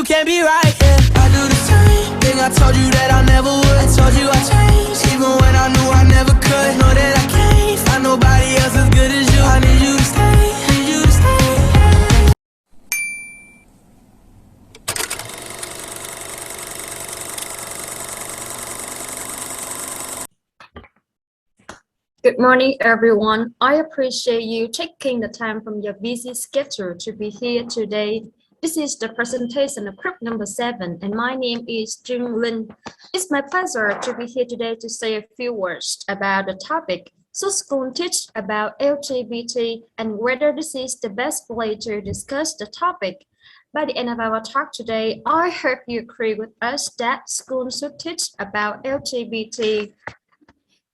can't be right, yeah. I do the same thing I told you that I never would. I told you I changed, even when I knew I never could. Know that I can't find nobody else as good as you. I need you to stay, need you to stay. Good morning, everyone. I appreciate you taking the time from your busy schedule to be here today. This is the presentation of group number 7, and my name is Jung Lin. It's my pleasure to be here today to say a few words about the topic. So school teach about LGBT and whether this is the best way to discuss the topic. By the end of our talk today, I hope you agree with us that school should teach about LGBT.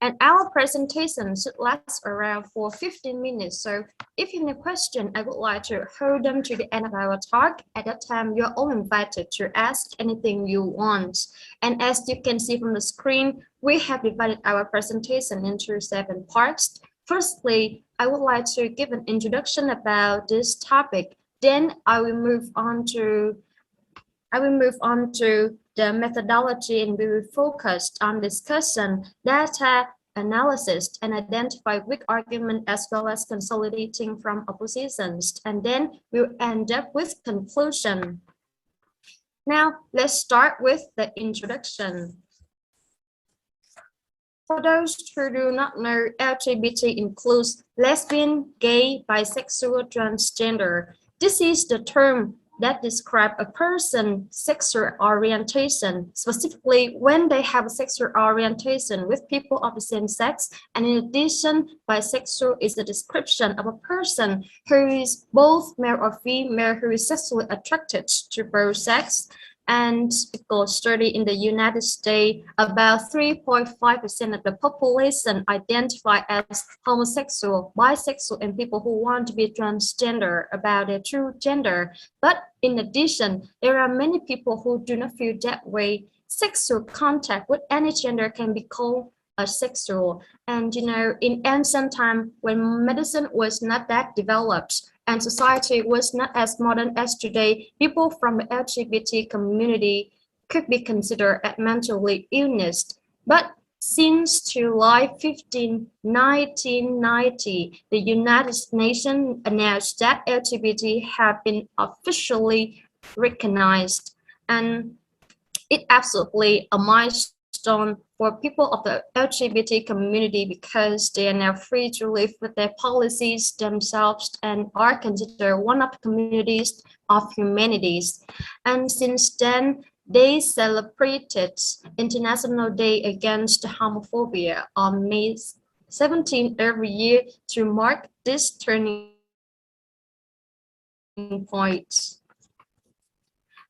And our presentation should last around for 15 minutes. So if you have a question, I would like to hold them to the end of our talk. At that time, you're all invited to ask anything you want. And as you can see from the screen, we have divided our presentation into 7 parts. Firstly, I would like to give an introduction about this topic. Then I will move on to the methodology, and we will focus on discussion, data analysis, and identify weak argument as well as consolidating from oppositions. And then we'll end up with conclusion. Now, let's start with the introduction. For those who do not know, LGBT includes lesbian, gay, bisexual, transgender. This is the term that describe a person's sexual orientation, specifically when they have a sexual orientation with people of the same sex. And in addition, bisexual is a description of a person who is both male or female who is sexually attracted to both sex. And a study in the United States, about 3.5% of the population identify as homosexual, bisexual, and people who want to be transgender about their true gender. But in addition, there are many people who do not feel that way. Sexual contact with any gender can be called asexual. And you know, in ancient time, when medicine was not that developed, and society was not as modern as today, people from the LGBT community could be considered as mentally illness. But since July 15, 1990, the United Nations announced that LGBT have been officially recognized. And it absolutely a milestone for people of the LGBT community because they are now free to live with their policies themselves and are considered one of the communities of humanities. And since then, they celebrated International Day Against Homophobia on May 17 every year to mark this turning point.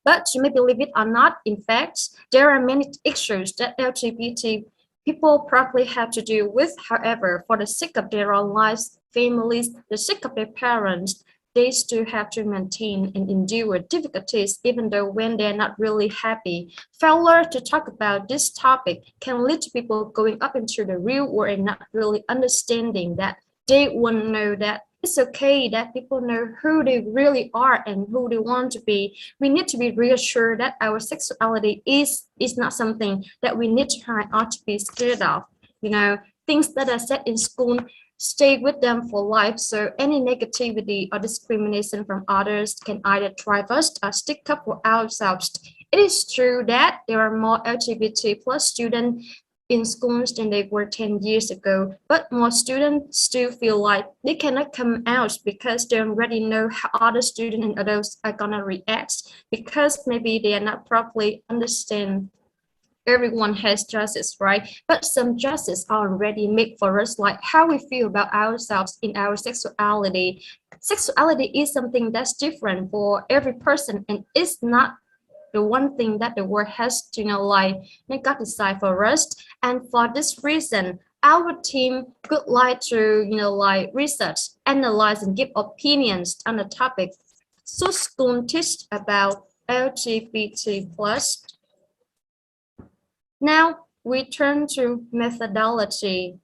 But you may believe it or not, in fact, there are many issues that LGBT people probably have to deal with. However, for the sake of their own lives, families, the sake of their parents, they still have to maintain and endure difficulties even though when they're not really happy. Failure to talk about this topic can lead to people going up into the real world and not really understanding that they won't know that it's okay that people know who they really are and who they want to be. We need to be reassured that our sexuality is not something that we need to hide or to be scared of. You know, things that are said in school stay with them for life. So any negativity or discrimination from others can either drive us or stick up for ourselves. It is true that there are more LGBT plus students in schools than they were 10 years ago, but more students still feel like they cannot come out because they already know how other students and adults are gonna react because maybe they are not properly understand. Everyone has choices, right? But some choices are already made for us, like how we feel about ourselves in our sexuality. Sexuality is something that's different for every person, and it's not the one thing that the world has to they got decide for us. And for this reason, our team would like to research, analyze, and give opinions on the topic. So school teach about LGBT plus. Now we turn to methodology.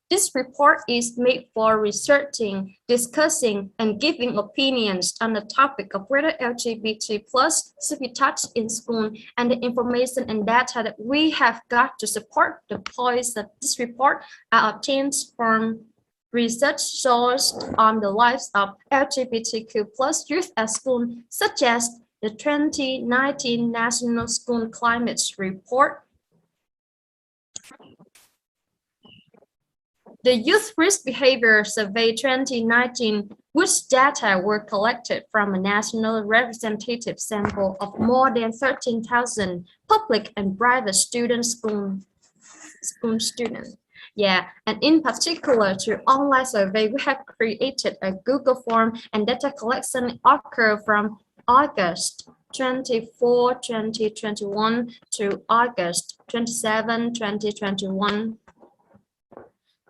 This report is made for researching, discussing, and giving opinions on the topic of whether LGBT plus should be taught in school, and the information and data that we have got to support the points of this report are obtained from research sourced on the lives of LGBTQ plus youth at school, such as the 2019 National School Climate Report, the Youth Risk Behavior Survey 2019, which data were collected from a national representative sample of more than 13,000 public and private school students. Yeah, and in particular to online survey, we have created a Google form and data collection occur from August 24, 2021 to August 27, 2021.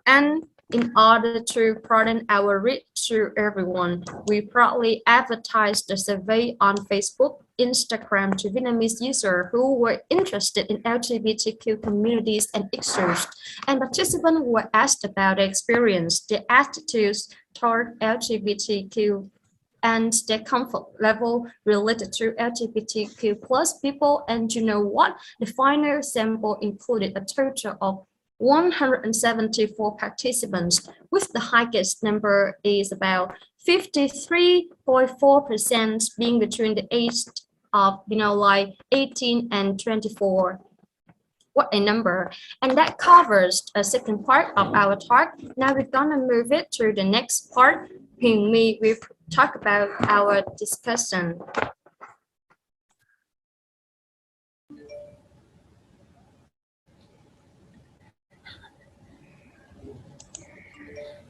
And in order to broaden our reach to everyone, we proudly advertised the survey on Facebook, Instagram to Vietnamese users who were interested in LGBTQ communities and issues, and participants were asked about their experience, their attitudes toward LGBTQ, and their comfort level related to LGBTQ plus people. And you know what? The final sample included a total of 174 participants, with the highest number is about 53.4% being between the age of 18 and 24. What a number. And that covers a second part of our talk. Now we're gonna move it to the next part. We will talk about our discussion.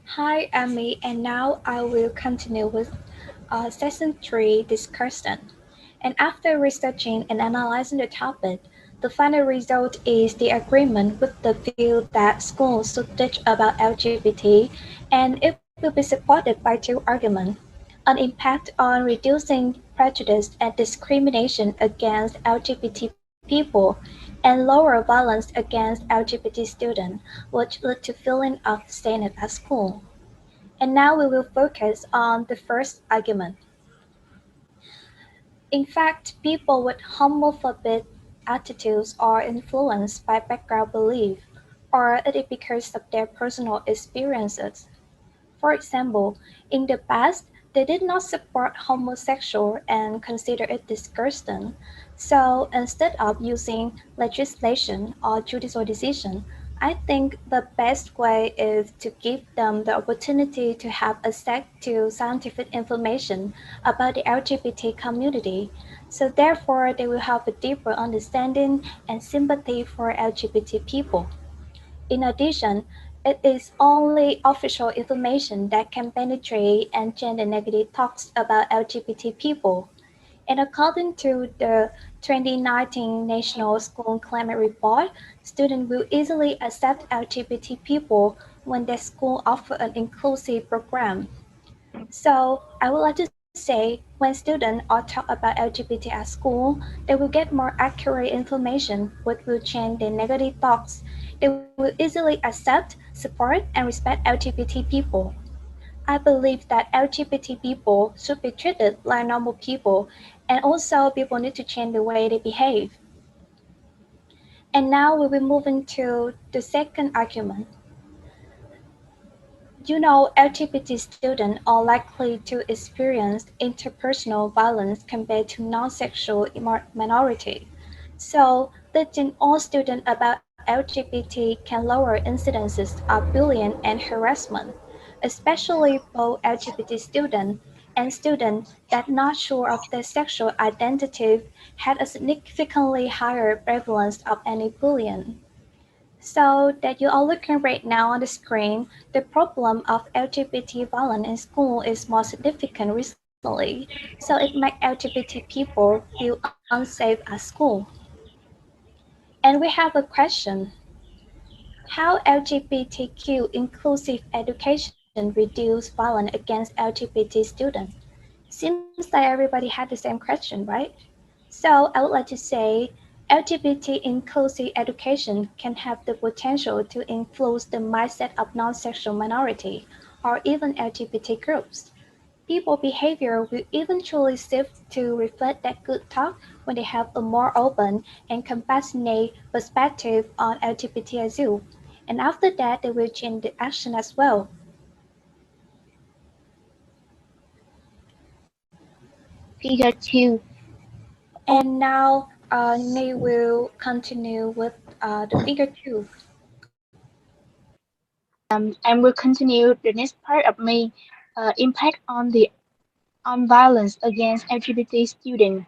Hi, Amy, and now I will continue with Session 3 discussion. And after researching and analyzing the topic, the final result is the agreement with the view that schools should teach about LGBT, and it will be supported by two arguments: an impact on reducing prejudice and discrimination against LGBT people, and lower violence against LGBT students, which lead to feeling of staying at school. And now we will focus on the first argument. In fact, people with homophobic attitudes are influenced by background belief, or it is because of their personal experiences. For example, in the past, they did not support homosexual and consider it disgusting. So instead of using legislation or judicial decision, I think the best way is to give them the opportunity to have access to scientific information about the LGBT community. So therefore, they will have a deeper understanding and sympathy for LGBT people. In addition, it is only official information that can penetrate and change the negative talks about LGBT people. And according to the 2019 National School Climate Report, students will easily accept LGBT people when their school offers an inclusive program. So I would like to say when students are taught about LGBT at school, they will get more accurate information which will change their negative thoughts. They will easily accept, support, and respect LGBT people. I believe that LGBT people should be treated like normal people, and also people need to change the way they behave. And now we will move into the second argument. LGBT students are likely to experience interpersonal violence compared to non-sexual minority. So, teaching all students about LGBT can lower incidences of bullying and harassment, especially for LGBT students and students that not sure of their sexual identity had a significantly higher prevalence of any bullying. So that you are looking right now on the screen, the problem of LGBT violence in school is more significant recently. So it makes LGBT people feel unsafe at school. And we have a question. How LGBTQ inclusive education reduce violence against LGBT students? Seems like everybody had the same question, right? So I would like to say LGBT inclusive education can have the potential to influence the mindset of non-sexual minority or even LGBT groups. People behavior will eventually shift to reflect that good talk when they have a more open and compassionate perspective on LGBT issues. And after that, they will change the action as well. Figure 2. And now, May will continue with the figure two. And will continue the next part of me impact on violence against LGBT students.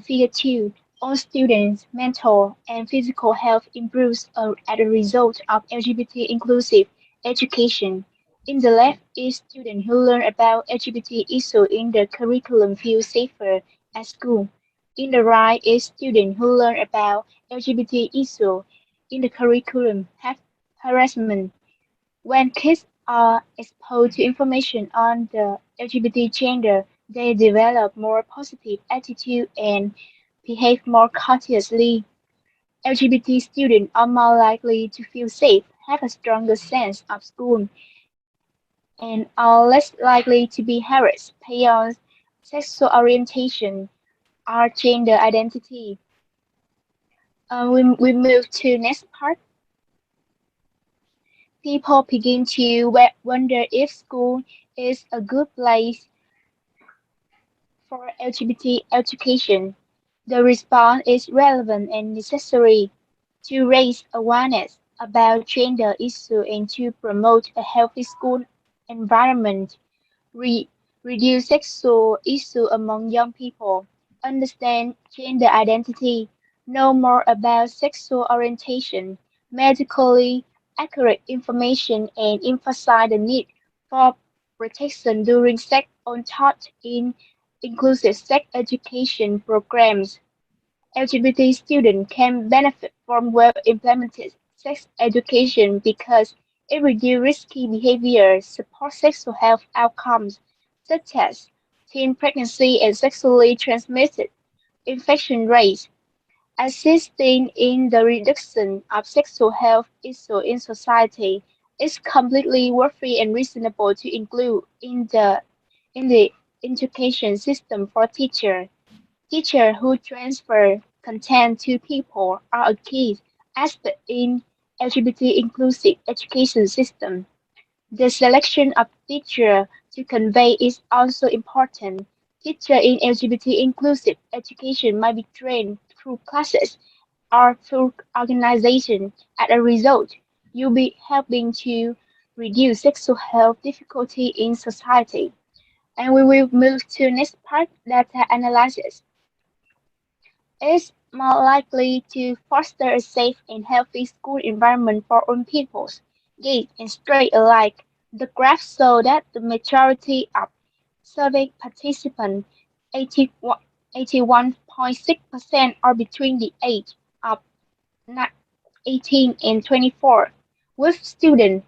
Figure 2. All students' mental and physical health improves as a result of LGBT inclusive education. In the left is students who learn about LGBT issues in the curriculum feel safer at school. In the right is students who learn about LGBT issues in the curriculum have harassment. When kids are exposed to information on the LGBT gender, they develop more positive attitude and behave more courteously. LGBT students are more likely to feel safe, have a stronger sense of school, and are less likely to be harassed beyond sexual orientation or gender identity. We move to next part. People begin to wonder if school is a good place for LGBT education. The response is relevant and necessary to raise awareness about gender issues and to promote a healthy school environment, re- reduce sexual issues among young people, understand gender identity, know more about sexual orientation, medically accurate information, and emphasize the need for protection during sex untaught in inclusive sex education programs. LGBT students can benefit from well-implemented sex education because it reduces risky behavior, supports sexual health outcomes such as teen pregnancy and sexually transmitted infection rates, assisting in the reduction of sexual health issues in society. Is completely worthy and reasonable to include in the education system for teachers. Teachers who transfer content to people are a key aspect in LGBT inclusive education system. The selection of teacher to convey is also important. Teachers in LGBT inclusive education might be trained through classes or through organization. As a result, you'll be helping to reduce sexual health difficulty in society. And we will move to next part, data analysis is more likely to foster a safe and healthy school environment for all peoples, gay and straight alike. The graph show that the majority of survey participants, 81.6%, are between the age of 18 and 24, with students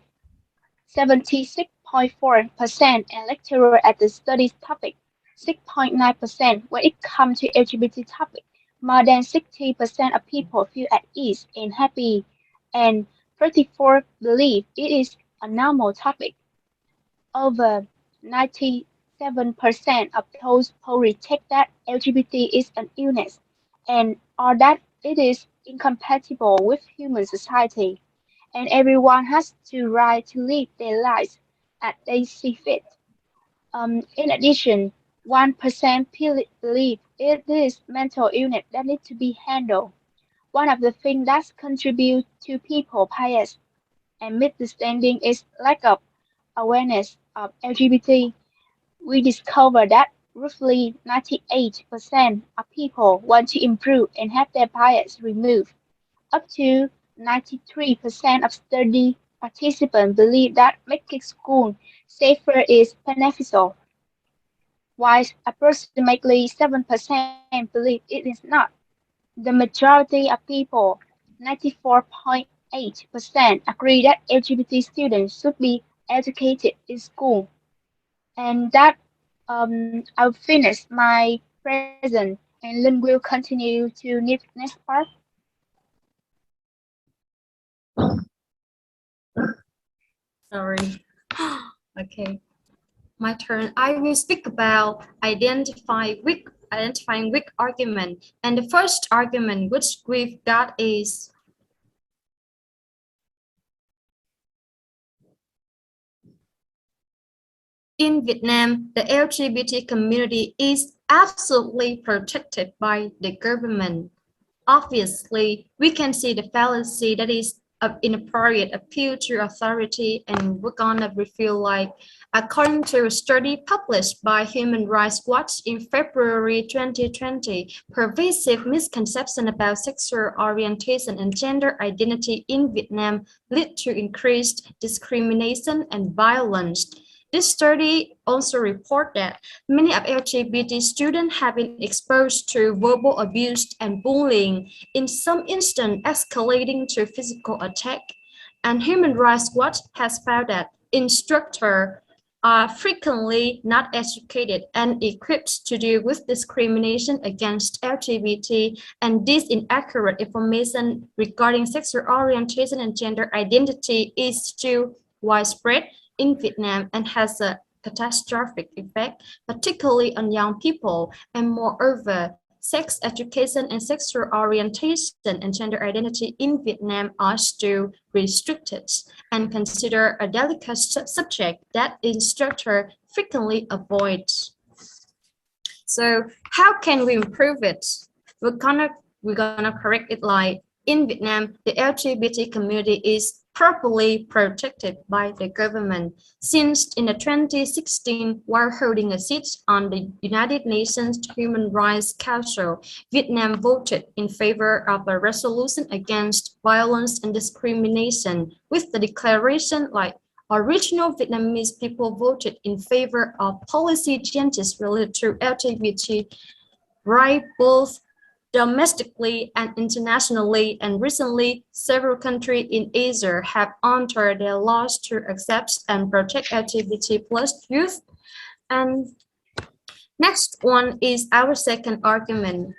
76.4% and lecturers at the studies topic 6.9%. When it comes to LGBT topic, more than 60% of people feel at ease and happy, and 34 believe it is a normal topic. Over 97% of those polled reject that LGBT is an illness and or that it is incompatible with human society, and everyone has the right to live their lives as they see fit. In addition, 1% believe it is mental illness that needs to be handled. One of the things that contribute to people bias and misunderstanding is lack of awareness of LGBT. We discovered that roughly 98% of people want to improve and have their bias removed. Up to 93% of study participants believe that making school safer is beneficial, while approximately 7% believe it is not. The majority of people, 94.8%, agree that LGBT students should be educated in school, and that I'll finish my present. And Lynn will continue to next part. Sorry. Okay, my turn. I will speak about identifying weak argument. And the first argument which we've got is in Vietnam, the LGBT community is absolutely protected by the government. Obviously, we can see the fallacy that is of inappropriate appeal to authority, and we're gonna feel like, according to a study published by Human Rights Watch in February 2020, pervasive misconception about sexual orientation and gender identity in Vietnam lead to increased discrimination and violence. This study also reports that many of LGBT students have been exposed to verbal abuse and bullying, in some instances escalating to physical attack. And Human Rights Watch has found that instructors are frequently not educated and equipped to deal with discrimination against LGBT, and this inaccurate information regarding sexual orientation and gender identity is still widespread in Vietnam and has a catastrophic effect, particularly on young people. And moreover, sex education and sexual orientation and gender identity in Vietnam are still restricted and considered a delicate subject that instructors frequently avoid. So how can we improve it? We're gonna correct it like in Vietnam, the LGBT community is properly protected by the government. Since in the 2016, while holding a seat on the United Nations Human Rights Council, Vietnam voted in favor of a resolution against violence and discrimination, with the declaration like original Vietnamese people voted in favor of policy changes related to LGBT rights both domestically and internationally, and recently several countries in Asia have altered their laws to accept and protect LGBT plus youth. And next one is our second argument.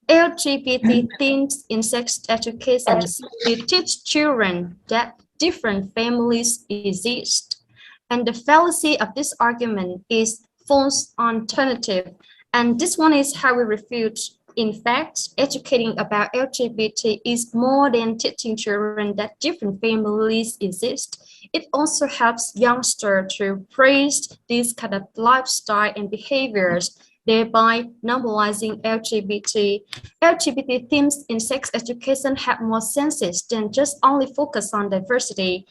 LGBT themes in sex education to teach children that different families exist. And the fallacy of this argument is false alternative. And this one is how we refute. In fact, educating about LGBT is more than teaching children that different families exist. It also helps youngsters to praise this kind of lifestyle and behaviors, thereby normalizing LGBT. LGBT themes in sex education have more senses than just only focus on diversity.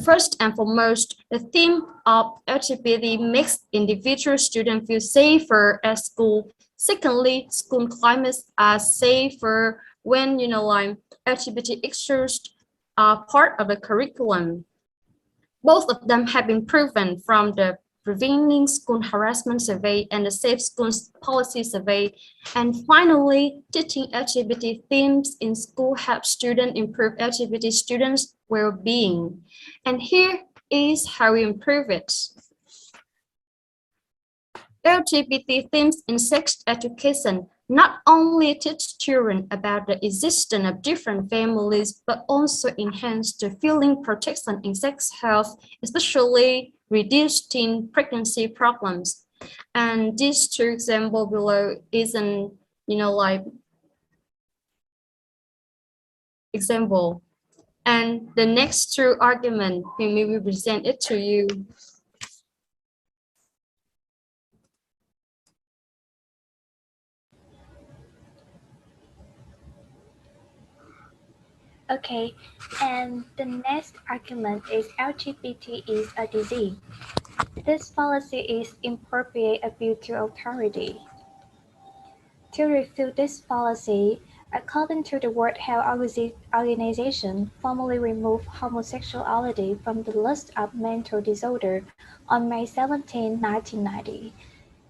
First and foremost, the theme of LGBT makes individual students feel safer at school. Secondly, school climates are safer when, LGBT issues are part of the curriculum. Both of them have been proven from the Preventing School Harassment Survey and the Safe Schools Policy Survey. And finally, teaching LGBT themes in school helps students improve LGBT students' well-being. And here is how we improve it. LGBT themes in sex education not only teach children about the existence of different families, but also enhance the feeling protection in sex health, especially reduce teen pregnancy problems. And these two examples below is an, example. And the next two argument, we will present it to you. Okay, and the next argument is LGBT is a disease. This policy is inappropriate abuse to authority. To refute this policy, according to the World Health Organization, formally removed homosexuality from the list of mental disorders on May 17, 1990.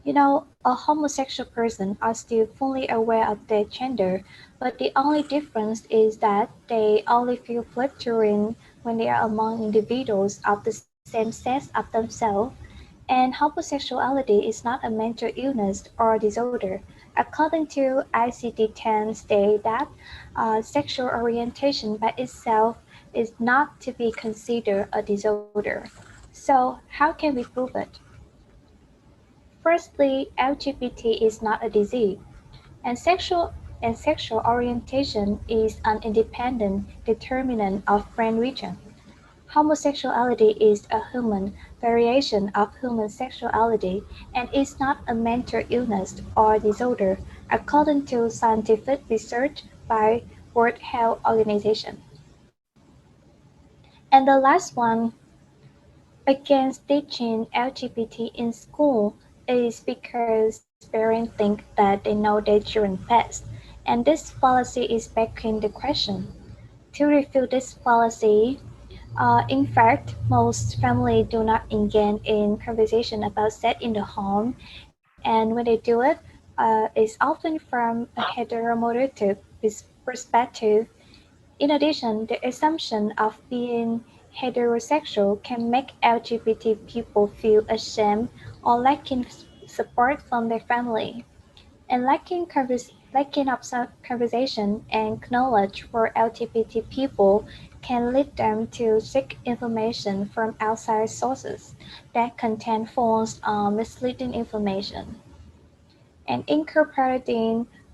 A homosexual person are still fully aware of their gender, but the only difference is that they only feel flattering when they are among individuals of the same sex of themselves. And homosexuality is not a mental illness or disorder, According to ICD-10 state that sexual orientation by itself is not to be considered a disorder. So how can we prove it? Firstly, LGBT is not a disease, and sexual orientation is an independent determinant of brain region. Homosexuality is a human variation of human sexuality and is not a mental illness or disorder, according to scientific research by World Health Organization. And the last one, against teaching LGBT in school is because parents think that they know their children best, and this policy is begging the question. To refute this policy, in fact, most families do not engage in conversation about sex in the home, and when they do it, it's often from a heteronormative perspective. In addition, the assumption of being heterosexual can make LGBT people feel ashamed or lacking support from their family. And lacking of conversation and knowledge for LGBT people can lead them to seek information from outside sources that contain false or misleading information. And incorporate,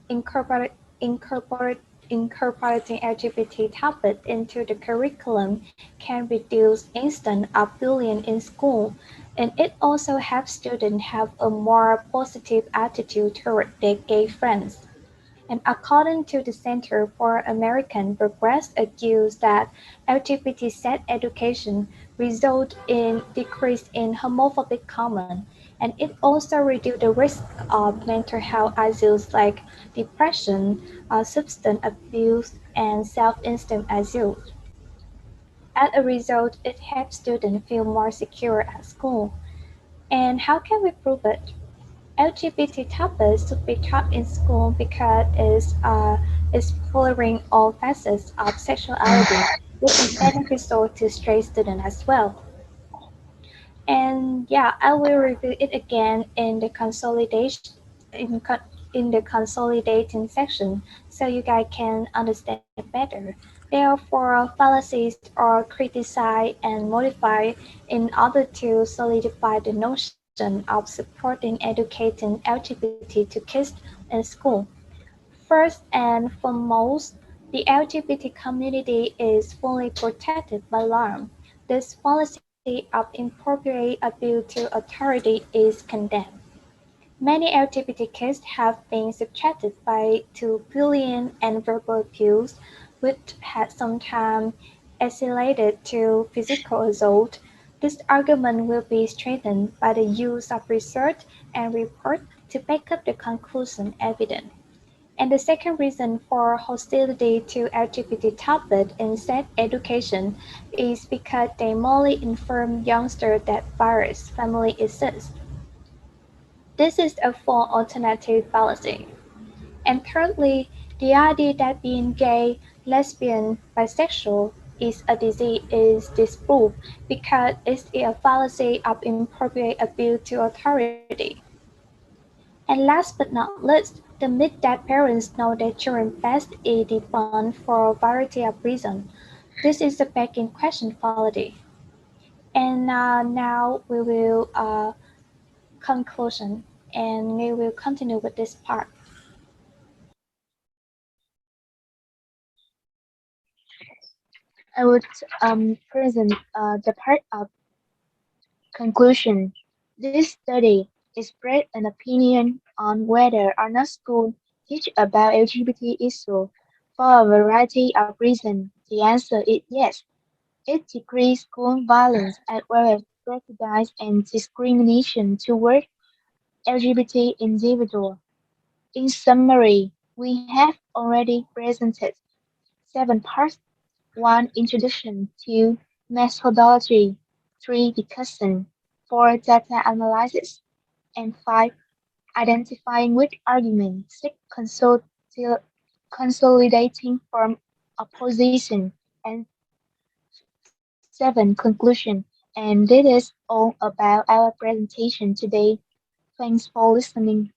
incorporating LGBT topics into the curriculum can reduce instant of bullying in school, and it also helps students have a more positive attitude toward their gay friends. And according to the Center for American Progress, argues that LGBT sex education results in decrease in homophobic comment, and it also reduces the risk of mental health issues like depression, substance abuse, and self-esteem issues. As a result, it helps students feel more secure at school. And how can we prove it? LGBT topics should be taught in school because it's exploring all facets of sexuality, which is beneficial to straight students as well. And yeah, I will review it again in the consolidation in the consolidating section so you guys can understand it better. Therefore, fallacies are criticized and modified in order to solidify the notion of supporting educating LGBT to kids in school. First and foremost, the LGBT community is fully protected by law. This policy of inappropriate abuse to authority is condemned. Many LGBT kids have been subjected to bullying and verbal abuse, which has sometimes escalated to physical assault. This argument will be strengthened by the use of research and report to back up the conclusion evident. And the second reason for hostility to LGBT topics in sex education is because they merely inform youngsters that various families exist. This is a full alternative fallacy. And thirdly, the idea that being gay, lesbian, bisexual is a disease is disproved because it's a fallacy of inappropriate abuse to authority. And last but not least, the myth that parents know their children best is debunked for a variety of reasons. This is the begging question fallacy. And now we will conclusion, and we will continue with this part. I would present the part of conclusion. This study expressed an opinion on whether or not schools teach about LGBT issues for a variety of reasons. The answer is yes. It decreases school violence as well as prejudice and discrimination toward LGBT individuals. In summary, we have already presented 7 parts: 1. Introduction, 2. Methodology, 3. Discussion, 4. Data analysis, and 5. Identifying which argument, 6. Consolidating from opposition, and 7. Conclusion. And this is all about our presentation today. Thanks for listening.